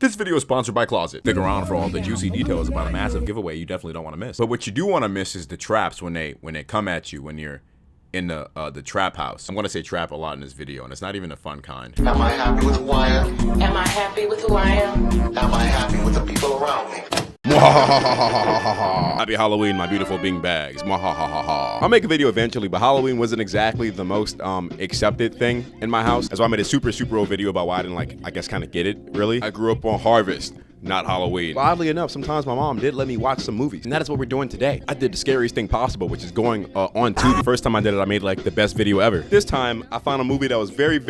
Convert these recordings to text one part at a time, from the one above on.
This video is sponsored by Closet. Stick around for all the juicy details about a massive giveaway you definitely don't want to miss. But what you do want to miss is the traps when they come at you when you're in the trap house. I'm gonna say trap a lot in this video, and it's not even a fun kind. Am I happy with who I am? Am I happy with who I am? Am I happy with the people around me? Happy Halloween, my beautiful bing bags. I'll make a video eventually, but Halloween wasn't exactly the most accepted thing in my house. That's why I made a super old video about why I didn't I guess kind of get it, really. I grew up on Harvest, not Halloween. But oddly enough, sometimes my mom did let me watch some movies, and that is what we're doing today. I did the scariest thing possible, which is going on Tubi. First time I did it, I made the best video ever. This time, I found a movie that was very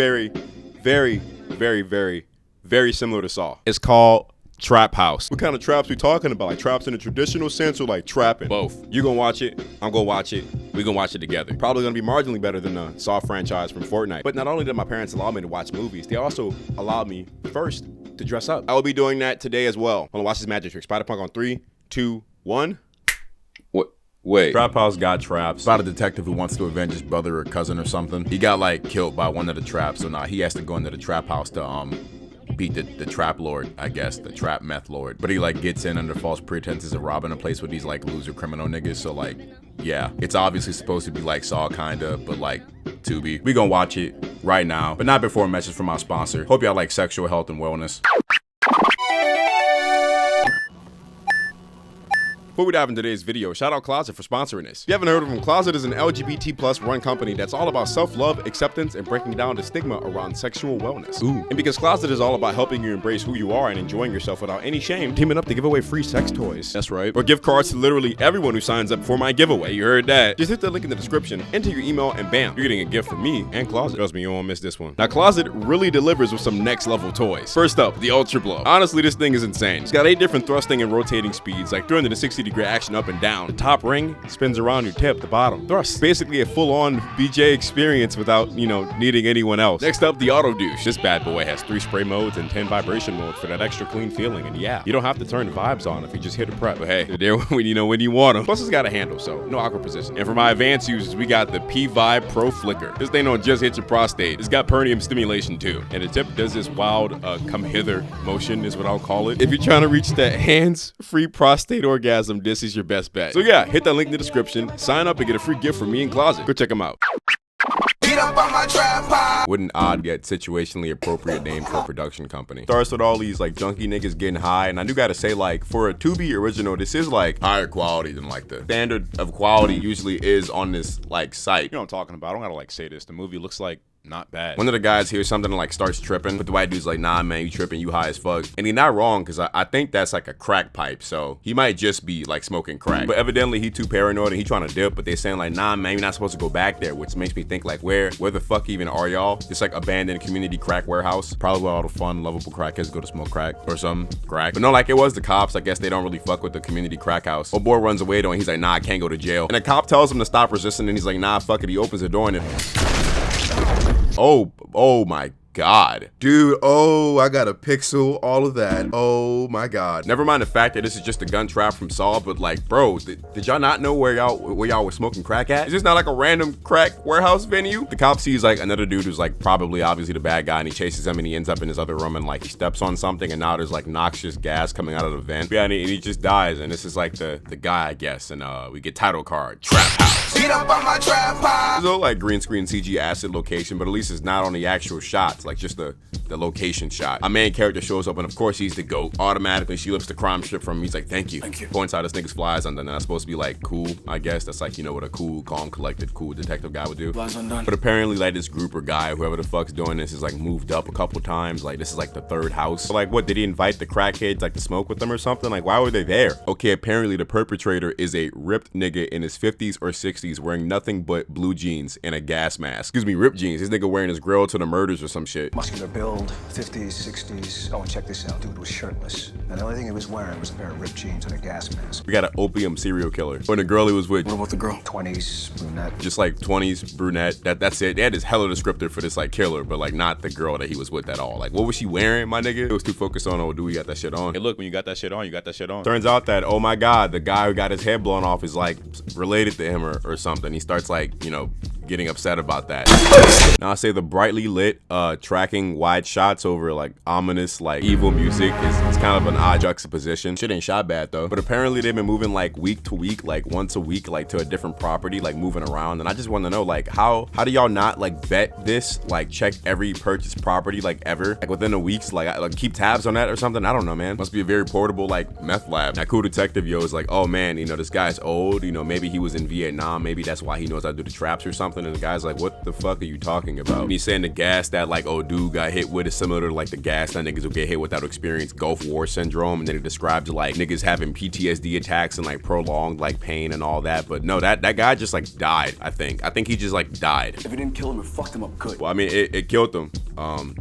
similar to Saw. It's called Trap House. What kind of traps we talking about? Like traps in the traditional sense or like trapping? Both. You gonna watch it, I'm gonna watch it, we gonna watch it together. Probably gonna be marginally better than the Saw franchise from Fortnite. But not only did my parents allow me to watch movies, they also allowed me first to dress up. I will be doing that today as well. I'm gonna watch this magic trick. Spider-Punk on 3, 2, 1. What? Wait. Trap House got traps. It's about a detective who wants to avenge his brother or cousin or something. He got killed by one of the traps, so now he has to go into the trap house to beat the trap lord, I guess, the trap meth lord. But he gets in under false pretenses of robbing a place with these loser criminal niggas. So yeah, it's obviously supposed to be Saw kinda, but Tubi. We gonna watch it right now, but not before a message from our sponsor. Hope y'all like sexual health and wellness. Before we dive into today's video, shout out Closet for sponsoring this. If you haven't heard of them, Closet is an LGBT+ run company that's all about self-love, acceptance, and breaking down the stigma around sexual wellness. Ooh. And because Closet is all about helping you embrace who you are and enjoying yourself without any shame, teaming up to give away free sex toys. That's right. Or gift cards to literally everyone who signs up for my giveaway. You heard that. Just hit the link in the description, enter your email, and bam, you're getting a gift from me and Closet. Trust me, you won't miss this one. Now, Closet really delivers with some next level toys. First up, the Ultra Blow. Honestly, this thing is insane. It's got 8 different thrusting and rotating speeds, 360-degree action up and down. The top ring spins around your tip, the bottom thrust. Basically a full-on BJ experience without, needing anyone else. Next up, the Auto Douche. This bad boy has 3 spray modes and 10 vibration modes for that extra clean feeling. And yeah, you don't have to turn the vibes on if you just hit a prep. But hey, they're there when you want them. Plus, it's got a handle, so no awkward position. And for my advanced users, we got the P-Vibe Pro Flicker. This thing don't just hit your prostate. It's got perineum stimulation too. And the tip does this wild come hither motion is what I'll call it. If you're trying to reach that hands-free prostate orgasm, this is your best bet. So yeah, hit that link in the description, sign up and get a free gift from me and Closet. Go check them out. Get up on my trap. What an odd yet situationally appropriate name for a production company. Starts with all these junkie niggas getting high, and I do gotta say for a Tubi original, this is higher quality than the standard of quality usually is on this site. You know what I'm talking about. I don't gotta say this. The movie looks not bad. One of the guys hears something and starts tripping, but the white dude's nah man, you tripping, you high as fuck. And he's not wrong, because I think that's a crack pipe, so he might just be smoking crack. But evidently he too paranoid and he trying to dip, but they saying nah man, you're not supposed to go back there, which makes me think where the fuck even are y'all? Just abandoned community crack warehouse, probably where all the fun lovable crackheads go to smoke crack or some crack. But no, it was the cops. I guess they don't really fuck with the community crack house. Old boy runs away though, and he's nah, I can't go to jail. And the cop tells him to stop resisting, and he's nah, fuck it. He opens the door and oh my God. Dude, I got a pixel, all of that. Oh my God. Never mind the fact that this is just a gun trap from Saw, but bro, did y'all not know where y'all were smoking crack at? Is this not a random crack warehouse venue? The cop sees another dude who's probably obviously the bad guy, and he chases him, and he ends up in his other room, and he steps on something, and now there's noxious gas coming out of the vent. Yeah, and he just dies, and this is the guy, I guess, and we get title card, Trap House. Get up on my trap. There's no green screen CG acid location, but at least it's not on the actual shots, just the location shot. Our main character shows up, and of course he's the GOAT. Automatically she lifts the crime strip from him. He's thank you. Points out this nigga's flies undone. That's supposed to be cool, I guess. That's what a cool, calm, collected, cool detective guy would do. Flies undone. But apparently this group or guy, whoever the fuck's doing this, is moved up a couple times. This is the 3rd house. So, what, did he invite the crackheads to smoke with them or something? Why were they there? Okay, apparently the perpetrator is a ripped nigga in his 50s or 60s wearing nothing but blue jeans and a gas mask. Excuse me, ripped jeans. This nigga wearing his grill to the murders or some shit. Muscular build, 50s, 60s. Oh, and check this out. Dude was shirtless. And the only thing he was wearing was a pair of ripped jeans and a gas mask. We got an opium serial killer. When the girl he was with. What about the girl? 20s, brunette. Just 20s, brunette. That's it. They had this hella descriptor for this killer, but not the girl that he was with at all. What was she wearing, my nigga? It was too focused on, oh, do we got that shit on? Hey, look, when you got that shit on, you got that shit on. Turns out that, oh my God, the guy who got his head blown off is related to him or something. He starts getting upset about that. Now I say the brightly lit, tracking wide shots over like ominous, like evil music is kind of an odd juxtaposition. Shit ain't shot bad though. But apparently they've been moving like week to week, like once a week, like to a different property, like moving around. And I just want to know, like, how do y'all not like vet this, like check every purchased property like ever, like within a week's, like keep tabs on that or something? I don't know, man. Must be a very portable like meth lab. That cool detective yo is like, oh man, you know, this guy's old, you know, maybe he was in Vietnam, maybe that's why he knows how to do the traps or something. And the guy's like, what the fuck are you talking about? And he's saying the gas that like old dude got hit with is similar to like the gas that niggas will get hit without experience Gulf War syndrome. And then it describes like niggas having PTSD attacks and like prolonged like pain and all that. But no, that guy just like died. I think he just like died. If it didn't kill him, it fucked him up good. Well, I mean, it killed him.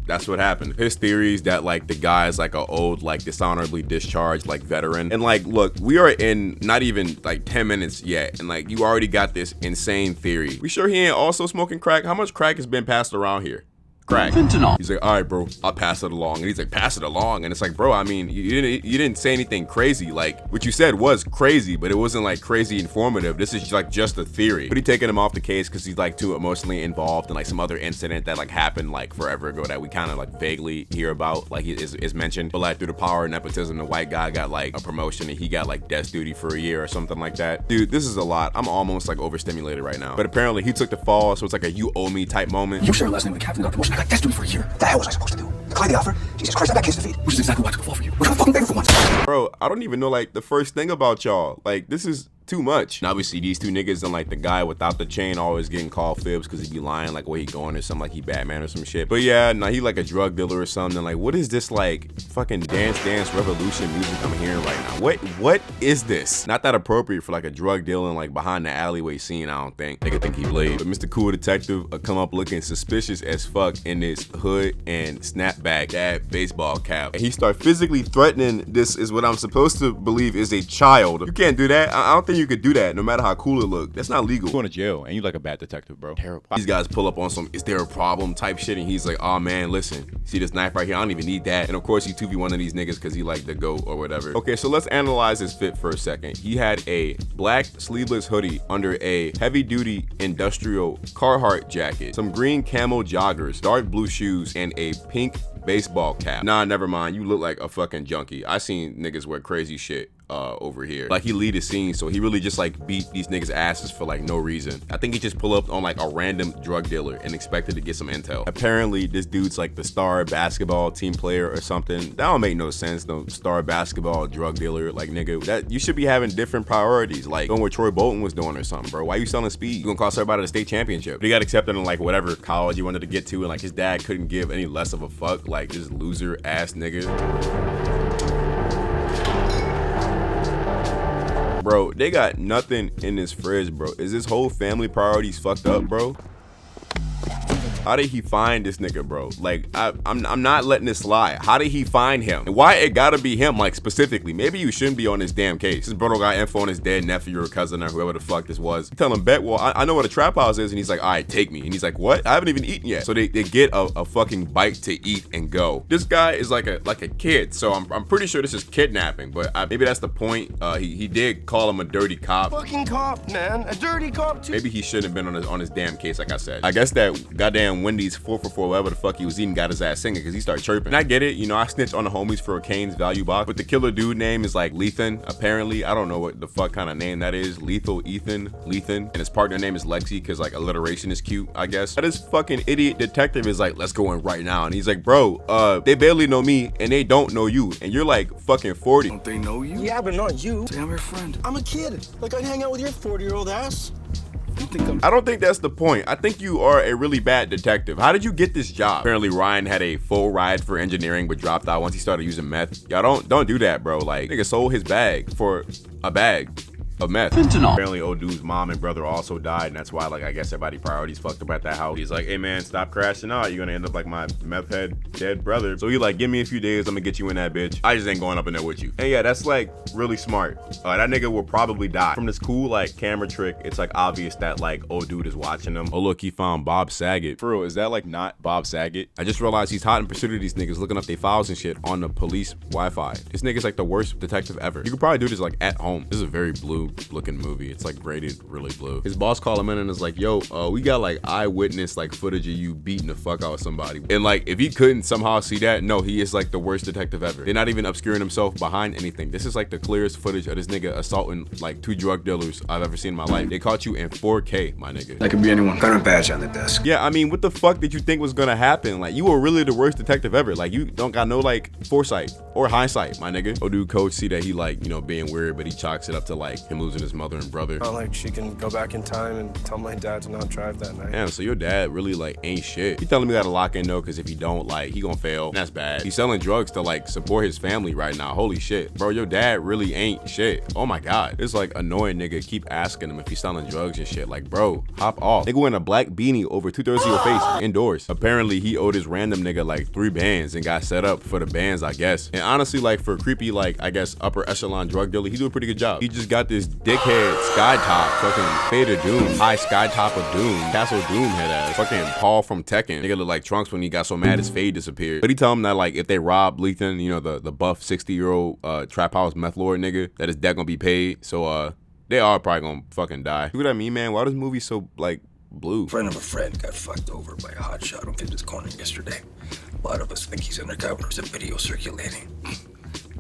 That's what happened. His theories that like the guy's like an old, like dishonorably discharged like veteran. And like, look, we are in not even like 10 minutes yet, and like you already got this insane theory. We sure he ain't also smoking crack? How much crack has been passed around here? Crack. Fentanyl. He's like, all right, bro, I'll pass it along. And he's like, pass it along. And it's like, bro, I mean, you didn't say anything crazy. Like what you said was crazy, but it wasn't like crazy informative. This is like just a theory. But he taking him off the case because he's like too emotionally involved in like some other incident that like happened like forever ago that we kind of like vaguely hear about, like is mentioned. But like through the power of nepotism, the white guy got like a promotion and he got like desk duty for a year or something like that. Dude, this is a lot. I'm almost like overstimulated right now. But apparently he took the fall, so it's like a you owe me type moment. You share a last name with a captain, got a promotion. I got desk duty for a year. What the hell was I supposed to do? Decline the offer? Jesus Christ, I got kids to feed. Which is exactly why I took a fall for you. We're gonna fucking favor for once. Bro, I don't even know like the first thing about y'all. Like this is too much. And obviously these two niggas and like the guy without the chain always getting called fibs because he be lying like where he going or something, like he Batman or some shit. But yeah, now he like a drug dealer or something. Like what is this like fucking dance revolution music I'm hearing right now? What is this? Not that appropriate for like a drug dealing like behind the alleyway scene, I don't think. Nigga think he played. But Mr. Cool Detective come up looking suspicious as fuck in this hood and snapback dad baseball cap. And he start physically threatening this is what I'm supposed to believe is a child. You can't do that. I don't think you could do that no matter how cool it look. That's not legal. You're going to jail and you like a bad detective, bro. Terrible. These guys pull up on some is there a problem type shit and he's like, oh man, listen, see this knife right here? I don't even need that. And of course he 2v one of these niggas because he like the goat or whatever. Okay, so let's analyze his fit for a second. He had a black sleeveless hoodie under a heavy duty industrial Carhartt jacket, some green camo joggers, dark blue shoes, and a pink baseball cap. Nah, never mind. You look like a fucking junkie. I seen niggas wear crazy shit over here. Like he lead a scene, so he really just like beat these niggas asses for like no reason. I think he just pull up on like a random drug dealer and expected to get some intel. Apparently this dude's like the star basketball team player or something. That don't make no sense. No star basketball drug dealer, like nigga, that you should be having different priorities, like doing what Troy Bolton was doing or something, bro. Why you selling speed? You gonna cost everybody the state championship. But he got accepted in like whatever college he wanted to get to, and like his dad couldn't give any less of a fuck. Like this loser ass nigga. Bro, they got nothing in this fridge, bro. Is this whole family priorities fucked up, bro? How did he find this nigga, bro? Like, I'm not letting this slide. How did he find him? And why it gotta be him, like, specifically? Maybe you shouldn't be on this damn case. This brother got info on his dead nephew or cousin or whoever the fuck this was. You tell him, bet, well, I know what a trap house is. And he's like, all right, take me. And he's like, what? I haven't even eaten yet. So they get a fucking bite to eat and go. This guy is like a kid. So I'm pretty sure this is kidnapping, but maybe that's the point. He did call him a dirty cop. Fucking cop, man. A dirty cop too. Maybe he shouldn't have been on his damn case, like I said. I guess that goddamn Wendy's 4 for 4, whatever the fuck he was eating, got his ass singing because he started chirping. And I get it, you know, I snitch on the homies for a Kane's value box, but the killer dude name is like Lethan, apparently. I don't know what the fuck kind of name that is. Lethal Ethan, and his partner name is Lexi because like alliteration is cute, I guess. But this fucking idiot detective is like, let's go in right now. And he's like, bro, they barely know me and they don't know you. And you're like fucking 40. Don't they know you? Yeah, but not you. Say I'm your friend. I'm a kid. Like I'd hang out with your 40-year-old ass. I don't think that's the point. I think you are a really bad detective. How did you get this job? Apparently Ryan had a full ride for engineering but dropped out once he started using meth. Y'all don't do that, bro. Like nigga sold his bag for a bag of meth. Fentanyl. Apparently old dude's mom and brother also died, and that's why like I guess everybody priorities fucked up at that house. He's like, hey man, stop crashing out. You're gonna end up like my meth head dead brother. So he like, give me a few days, I'm gonna get you in that bitch. I just ain't going up in there with you. And yeah, that's like really smart. That nigga will probably die. From this cool like camera trick, it's like obvious that like old dude is watching him. Oh look, he found Bob Saget. For real, is that like not Bob Saget? I just realized he's hot in pursuit of these niggas looking up their files and shit on the police Wi-Fi. This nigga's like the worst detective ever. You could probably do this like at home. This is very blue. blue looking movie. It's like graded really blue. His boss called him in and is like, yo, we got like eyewitness like footage of you beating the fuck out of somebody. And like, if he couldn't somehow see that, no, he is like the worst detective ever. They're not even obscuring himself behind anything. This is like the clearest footage of this nigga assaulting like 2 drug dealers I've ever seen in my life. They caught you in 4K, my nigga. That could be anyone. Got a badge on the desk. Yeah, I mean, what the fuck did you think was gonna happen? Like, you were really the worst detective ever. Like, you don't got no like foresight or hindsight, my nigga. Oh, dude, coach see that he like, you know, being weird, but he chalks it up to like him losing his mother and brother. Not like she can go back in time and tell my dad to not drive that night. Damn, so your dad really like ain't shit. He telling me gotta lock in though, cause if he don't, like, he gonna fail. And that's bad. He's selling drugs to like support his family right now. Holy shit, bro, your dad really ain't shit. Oh my god, it's like annoying nigga keep asking him if he's selling drugs and shit. Like, bro, hop off. Nigga wearing a black beanie over 2/3 of your face indoors. Apparently he owed his random nigga like 3 bands and got set up for the bands, I guess. And honestly, like for creepy, like I guess upper echelon drug dealer, he do a pretty good job. He just got this dickhead sky top, fucking Fade of Doom, high sky top of Doom, Castle Doom head ass, fucking Paul from Tekken. Nigga look like Trunks when he got so mad his fade disappeared. But he tell him that like if they rob Lethan, you know, the buff 60-year-old trap house meth lord nigga, that his debt gonna be paid. So they are probably gonna fucking die. See what I mean, man? Why this movie so like blue? Friend of a friend got fucked over by a hotshot on Fitness Corner yesterday. A lot of us think he's undercover. There's a video circulating.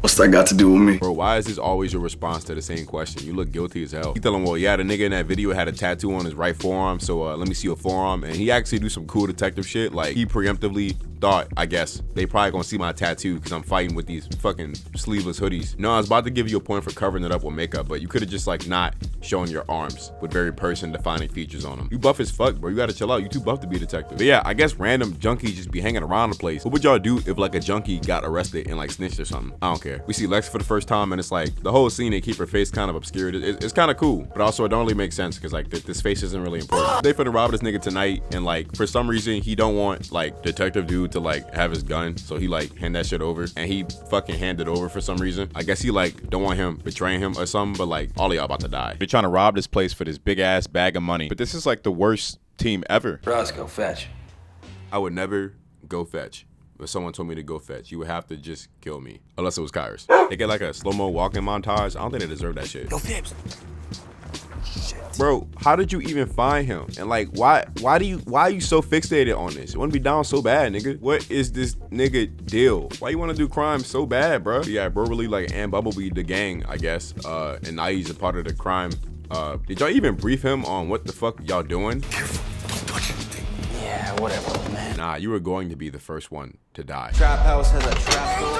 What's that got to do with me? Bro, why is this always your response to the same question? You look guilty as hell. You tell him, well, yeah, the nigga in that video had a tattoo on his right forearm, so let me see your forearm. And he actually do some cool detective shit. Like, he preemptively thought, I guess, they probably gonna see my tattoo because I'm fighting with these fucking sleeveless hoodies. No, I was about to give you a point for covering it up with makeup, but you could have just like not shown your arms with very person-defining features on them. You buff as fuck, bro. You gotta chill out. You too buff to be a detective. But yeah, I guess random junkies just be hanging around the place. What would y'all do if like a junkie got arrested and like snitched or something? I don't care. We see Lex for the first time and it's like the whole scene, they keep her face kind of obscured. It's kind of cool, but also it don't really make sense because like this face isn't really important. They finna rob this nigga tonight and like for some reason he don't want like detective dude to like have his gun, so he like hand that shit over and he fucking handed over for some reason. I guess he like don't want him betraying him or something, but like all of y'all about to die. They're trying to rob this place for this big ass bag of money, but this is like the worst team ever. Roscoe, fetch. I would never go fetch. If someone told me to go fetch, you would have to just kill me. Unless it was Kyrus. They get like a slow-mo walking montage. I don't think they deserve that shit. Yo, Fibs. Bro, how did you even find him? And like, why are you so fixated on this? You want to be down so bad, nigga? What is this nigga deal? Why you want to do crime so bad, bro? Yeah, bro really like and Bumblebee the gang, I guess. And now he's a part of the crime. Did y'all even brief him on what the fuck y'all doing? Don't touch anything. Yeah, whatever, man. Nah, you were going to be the first one to die. Trap house has a trap door.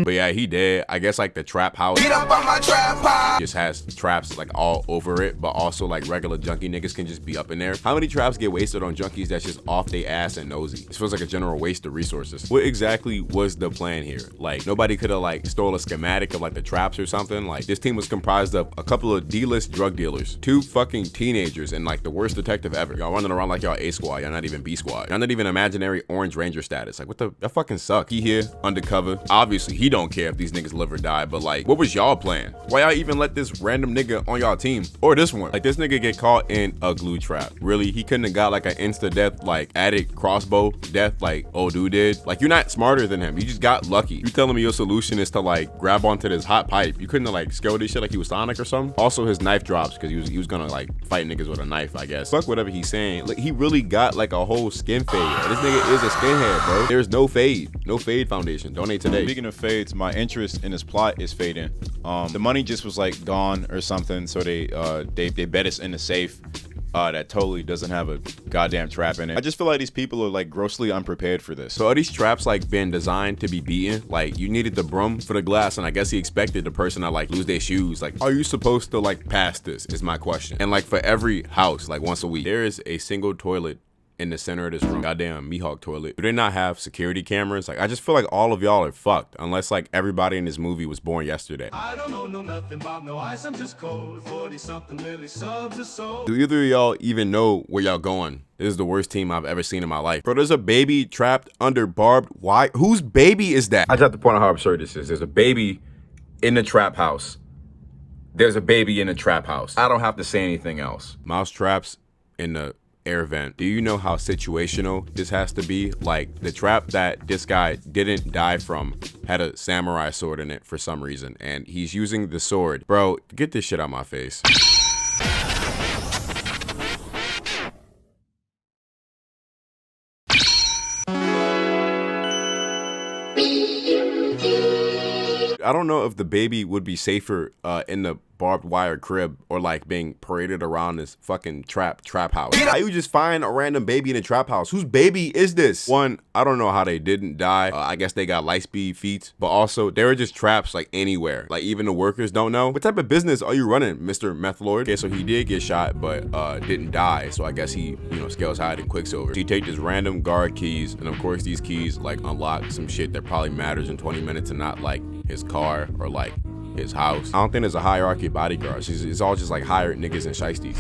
But yeah, he did. I guess like the trap house Get up on my trap house. just has traps like all over it, but also like regular junkie niggas can just be up in there. How many traps get wasted on junkies that's just off they ass and nosy? This feels like a general waste of resources. What exactly was the plan here? Like nobody could have like stole a schematic of like the traps or something. Like this team was comprised of a couple of D-list drug dealers, 2 fucking teenagers, and like the worst detective ever. Y'all running around like y'all A squad. Y'all not even B squad. Y'all not even imaginary Orange Ranger status. Like what the, that fucking suck. He here undercover. Obviously he don't care if these niggas live or die, but like what was y'all plan? Why y'all even let this random nigga on y'all team or this one? Like this nigga get caught in a glue trap. Really? He couldn't have got like an insta death, like addict crossbow death like old dude did? Like you're not smarter than him. You just got lucky. You telling me your solution is to like grab onto this hot pipe? You couldn't have like scaled this shit like he was Sonic or something? Also his knife drops because he was gonna like fight niggas with a knife, I guess. Fuck whatever he's saying. Like he really got like a whole skin fade. Like, this nigga is a skinhead, bro. There's no fade. No fade foundation. Donate today. Speaking of fades, my interest in this plot is fading. The money just was like gone or something, so they bet us in the safe that totally doesn't have a goddamn trap in it. I just feel like these people are like grossly unprepared for this. So are these traps like been designed to be beaten? Like you needed the broom for the glass, and I guess he expected the person to like lose their shoes. Like, are you supposed to like pass this is my question. And like for every house, like once a week, there is a single toilet in the center of this room. Goddamn Mihawk toilet. Do they not have security cameras? Like I just feel like all of y'all are fucked unless like everybody in this movie was born yesterday. I don't know nothing about no ice, I'm just cold. 40-something really subs the soul. Do either of y'all even know where y'all going? This is the worst team I've ever seen in my life. Bro, there's a baby trapped under barbed wire. Whose baby is that? I just have to point out how absurd this is. There's a baby in the trap house. There's a baby in the trap house. I don't have to say anything else. Mouse traps in the air vent. Do you know how situational this has to be? Like, the trap that this guy didn't die from had a samurai sword in it for some reason, and he's using the sword. Bro, get this shit out my face. I don't know if the baby would be safer in the barbed wire crib or like being paraded around this fucking trap house. How you just find a random baby in a trap house? Whose baby is this? One, I don't know how they didn't die. I guess they got light speed feet, but also there are just traps like anywhere. Like even the workers don't know. What type of business are you running, Mr. Meth Lord? Okay, so he did get shot, but didn't die. So I guess he, you know, scales hide in Quicksilver. So he take his random guard keys, and of course these keys like unlock some shit that probably matters in 20 minutes and not like his car or like his house. I don't think there's a hierarchy of bodyguards. It's all just like hired niggas and shiesties.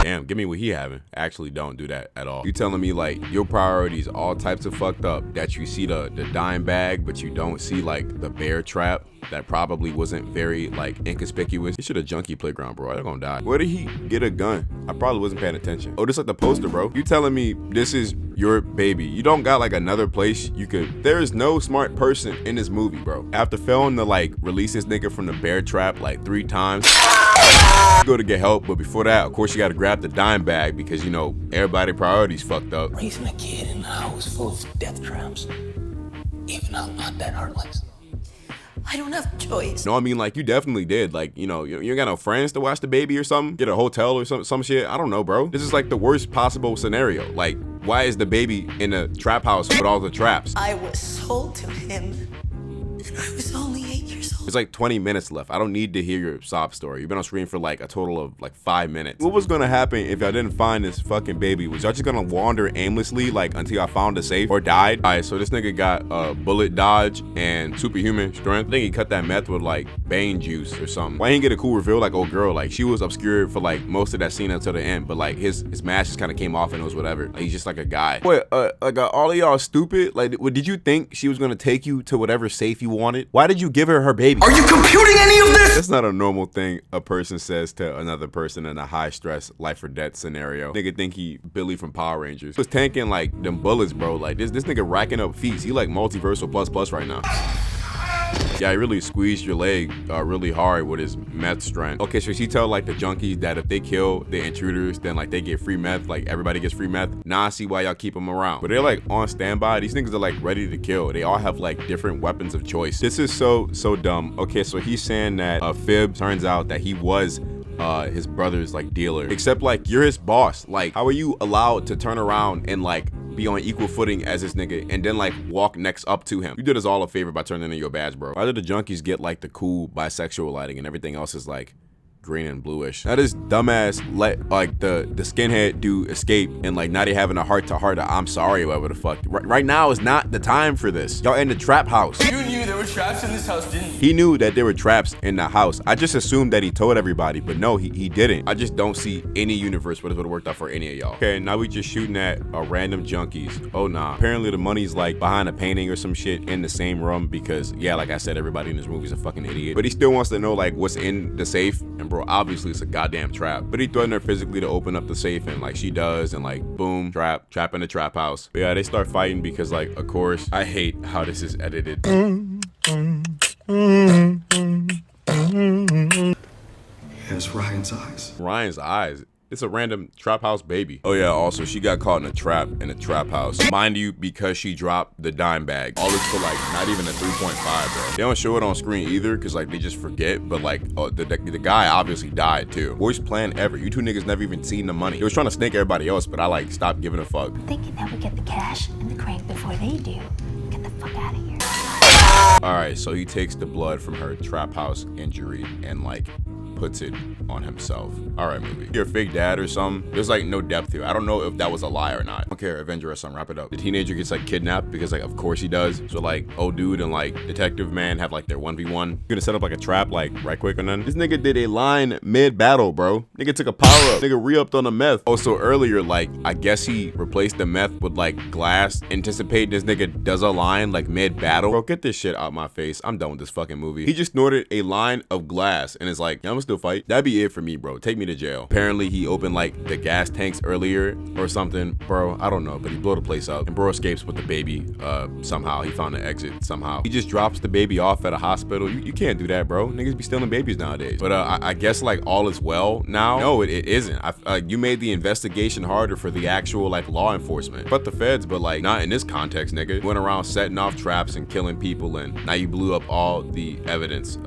Damn, give me what he having. Actually, don't do that at all. You telling me like your priorities all types of fucked up, that you see the dime bag, but you don't see like the bear trap that probably wasn't very like inconspicuous. You should have junkie playground, bro. They're gonna die. Where did he get a gun? I probably wasn't paying attention. Oh, this like the poster, bro. You telling me this is your baby? You don't got like another place you could. There is no smart person in this movie, bro. After failing to like release this nigga from the bear trap like 3 times, you go to get help, but before that, of course, you gotta grab the dime bag because you know everybody priorities fucked up. Raising a kid in a house full of death traps, even I'm not that heartless. I don't have choice. No, I mean like you definitely did. Like, you know, you ain't got no friends to watch the baby or something. Get a hotel or some shit. I don't know, bro. This is like the worst possible scenario. Like, why is the baby in a trap house with all the traps? I was sold to him, and I was only 8 years old. There's like 20 minutes left. I don't need to hear your sob story. You've been on screen for like a total of like 5 minutes. What was gonna happen if y'all didn't find this fucking baby? Was y'all just gonna wander aimlessly like until I found a safe or died? All right, so this nigga got bullet dodge and superhuman strength. I think he cut that meth with like Bane juice or something. Why he didn't get a cool reveal like old girl? Like she was obscured for like most of that scene until the end, but like his mask just kind of came off and it was whatever. Like, he's just like a guy. Wait, all of y'all stupid? Like, did you think she was gonna take you to whatever safe you wanted? Why did you give her baby? Are you computing any of this? That's not a normal thing a person says to another person in a high stress life or death scenario. Nigga think he Billy from Power Rangers. He was tanking like them bullets, bro. Like this nigga racking up feats. He like multiversal plus right now. Yeah, he really squeezed your leg really hard with his meth strength. Okay, so she tell like the junkies that if they kill the intruders, then like they get free meth, like everybody gets free meth. Now I see why y'all keep them around. But they're like on standby. These niggas are like ready to kill. They all have like different weapons of choice. This is so dumb. Okay, so he's saying that Fib turns out that he was his brother's like dealer. Except like you're his boss. Like how are you allowed to turn around and like be on equal footing as this nigga and then like walk next up to him? You did us all a favor by turning in your badge, bro. Why did the junkies get like the cool bisexual lighting and everything else is like green and bluish? That is dumbass. Let like the skinhead dude escape and like now they having a heart to heart. I'm sorry, whatever the fuck. Right now is not the time for this. Y'all in the trap house. You knew there were traps in this house, didn't you? He knew that there were traps in the house. I just assumed that he told everybody, but no, he didn't. I just don't see any universe where this would have worked out for any of y'all. Okay, now we just shooting at random junkies. Oh nah. Apparently the money's like behind a painting or some shit in the same room because yeah, like I said, everybody in this movie is a fucking idiot. But he still wants to know like what's in the safe. And bro, obviously it's a goddamn trap. But he threatened her physically to open up the safe and like she does and like boom, trap in the trap house. But yeah, they start fighting because like of course, I hate how this is edited. He has Ryan's eyes. Ryan's eyes. It's a random trap house baby. Oh yeah, also she got caught in a trap house. Mind you, because she dropped the dime bag. All this for like not even a 3.5, bro. They don't show it on screen either because like they just forget. But like the guy obviously died too. Worst plan ever. You two niggas never even seen the money. They was trying to snake everybody else, but I like stopped giving a fuck. Thinking that we get the cash and the crank before they do. Get the fuck out of here. Alright, so he takes the blood from her trap house injury and like puts it on himself. Alright, movie. You're a fake dad or something. There's like no depth here. I don't know if that was a lie or not. I don't care, Avenger or something, wrap it up. The teenager gets like kidnapped because like of course he does. So like old dude and like detective man have like their 1v1. You're gonna set up like a trap like right quick and then this nigga did a line mid-battle, bro. Nigga took a power up. Nigga re-upped on the meth. Also earlier, like I guess he replaced the meth with like glass. Anticipate this nigga does a line like mid-battle. Bro, get this shit out my face. I'm done with this fucking movie. He just snorted a line of glass and is like, yeah, I'm gonna still fight. That'd be it for me, bro. Take me to jail. Apparently he opened like the gas tanks earlier or something, bro. I don't know, but he blew the place up and bro escapes with the baby. Somehow he found an exit somehow. He just drops the baby off at a hospital. You can't do that, bro. Niggas be stealing babies nowadays. But I guess like all is well now. No, it isn't. You made the investigation harder for the actual like law enforcement. But the feds, but like not in this context, nigga. You went around setting off traps and killing people and now you blew up all the evidence.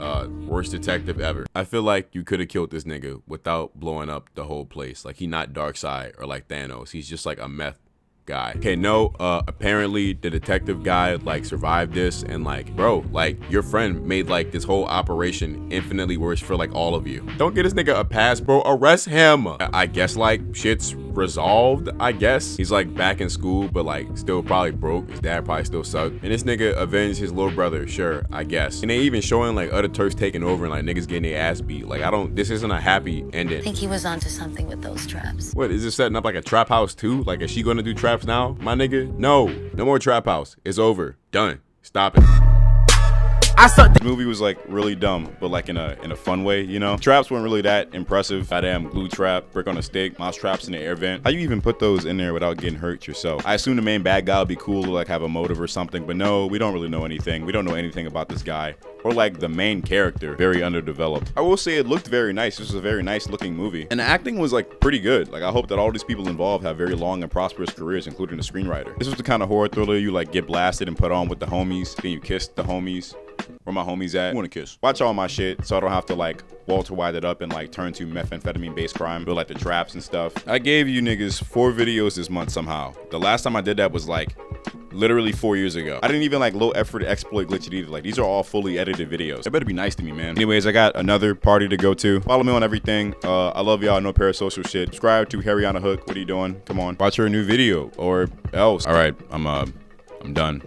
Worst detective ever. I feel like you could have killed this nigga without blowing up the whole place. Like he not Darkseid or like Thanos. He's just like a meth guy. Okay, no, apparently the detective guy like survived this and like, bro, like your friend made like this whole operation infinitely worse for like all of you. Don't get this nigga a pass, bro. Arrest him. I guess like shit's resolved, I guess. He's like back in school, but like still probably broke. His dad probably still sucked. And this nigga avenged his little brother, sure, I guess. And they even showing like other Turks taking over and like niggas getting their ass beat. Like this isn't a happy ending. I think he was onto something with those traps. What, is this setting up like a trap house too? Like is she gonna do traps now, my nigga? No more trap house. It's over. Done. Stop it. The movie was like really dumb, but like in a fun way, you know? Traps weren't really that impressive. Goddamn glue trap, brick on a stick, mouse traps in the air vent. How you even put those in there without getting hurt yourself? I assume the main bad guy would be cool to like have a motive or something, but no, we don't really know anything. We don't know anything about this guy or like the main character. Very underdeveloped. I will say it looked very nice. This was a very nice looking movie. And the acting was like pretty good. Like I hope that all these people involved have very long and prosperous careers, including the screenwriter. This was the kind of horror thriller you like get blasted and put on with the homies, then you kiss the homies. Where my homies at? I wanna kiss. Watch all my shit so I don't have to like Walter White it up and like turn to methamphetamine based crime, build like the traps and stuff. I gave you niggas 4 videos this month somehow. The last time I did that was like literally 4 years ago. I didn't even like low effort exploit glitch it either. Like these are all fully edited videos. They better be nice to me, man. Anyways, I got another party to go to. Follow me on everything. I love y'all. No parasocial shit. Subscribe to Harry on a Hook. What are you doing? Come on. Watch her new video or else. All right, I'm done.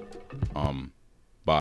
Bye.